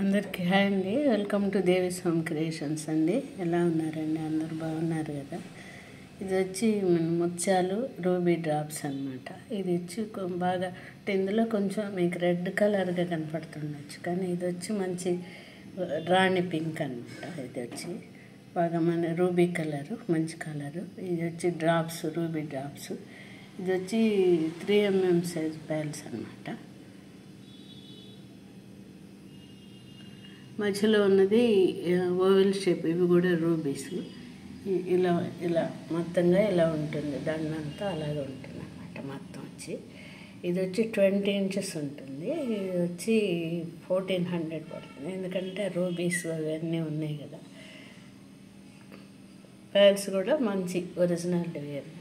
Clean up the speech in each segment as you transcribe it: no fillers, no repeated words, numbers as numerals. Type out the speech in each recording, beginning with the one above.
అందరికీ హాయ్ అండి. Welcome to Devi's home creations అండి. ఎలా ఉన్నారండి? అందరు బాగున్నారు కదా. ఇది వచ్చి మన ముత్యాలు రూబీ డ్రాప్స్ అనమాట. ఇది వచ్చి బాగా ఇందులో కొంచెం మీకు రెడ్ కలర్గా కనపడుతుండొచ్చు, కానీ ఇది వచ్చి మంచి రాణి పింక్ అనమాట. ఇది వచ్చి బాగా మన రూబీ కలరు, మంచి కలరు. ఇది వచ్చి డ్రాప్స్, రూబీ డ్రాప్స్. ఇది వచ్చి 3mm సైజ్ ప్యాల్స్ అనమాట. మధ్యలో ఉన్నది ఓవెల్ షేప్, ఇవి కూడా రూబీస్. ఇలా ఇలా మొత్తంగా ఇలా ఉంటుంది, దండంతా అలాగే ఉంటుంది అన్నమాట. మొత్తం వచ్చి ఇది వచ్చి 20 inches ఉంటుంది. ఇది వచ్చి 1400 పడుతుంది, ఎందుకంటే రూబీస్ అవన్నీ ఉన్నాయి కదా. ప్యాల్స్ కూడా మంచి ఒరిజినాలిటీ అనమాట.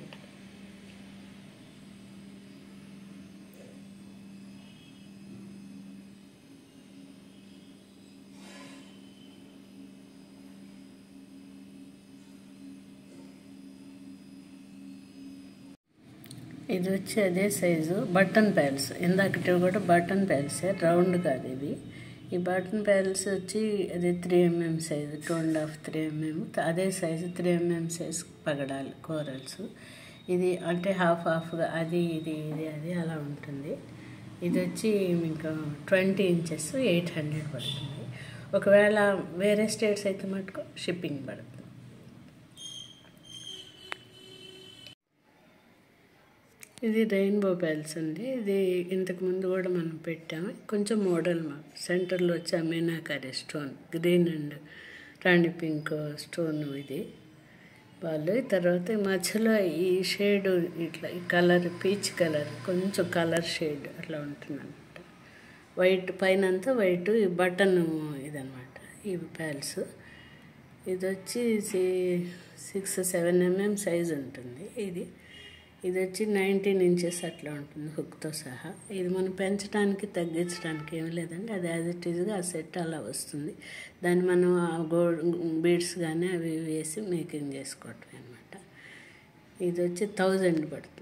ఇది వచ్చి అదే సైజు బటన్ ప్యాల్స్. ఇందాకటి కూడా బటన్ ప్యాల్సే, రౌండ్ కాదు ఇవి. ఈ బటన్ ప్యాల్స్ వచ్చి అది 3mm సైజు, 2.5 3mm. అదే సైజు 3mm సైజు పగడాలు కోరల్స్. ఇది అంటే హాఫ్గా అది ఇది ఇది అది అలా ఉంటుంది. ఇది వచ్చి మీకు 20 inches 800 పడుతుంది. ఒకవేళ వేరే స్టేట్స్ అయితే మటుకు షిప్పింగ్ పడుతుంది. ఇది రెయిన్బో ప్యాల్స్ అండి. ఇది ఇంతకుముందు కూడా మనం పెట్టాము. కొంచెం మోడల్ మాకు సెంటర్లో వచ్చి meenakari stone, green and Rani pink stone ఇది వాళ్ళు. తర్వాత మధ్యలో ఈ షేడ్ ఇట్లా ఈ కలర్ పీచ్ కలర్, కొంచెం కలర్ షేడ్ అట్లా ఉంటుంది అనమాట. వైట్ పైన అంతా వైట్, ఈ బటన్ ఇదనమాట ఈ ప్యాల్స్. ఇది వచ్చి 6-7mm సైజు ఉంటుంది. ఇది వచ్చి 19 inches అట్లా ఉంటుంది హుక్తో సహా. ఇది మనం పెంచడానికి తగ్గించడానికి ఏమీ లేదండి, అది యాజ్ ఇట్ ఈజ్గా ఆ సెట్ అలా వస్తుంది. దాన్ని మనం ఆ బీడ్స్ కానీ అవి వేసి మేకింగ్ చేసుకోవటం అనమాట. ఇది వచ్చి 1000 పడుతుంది.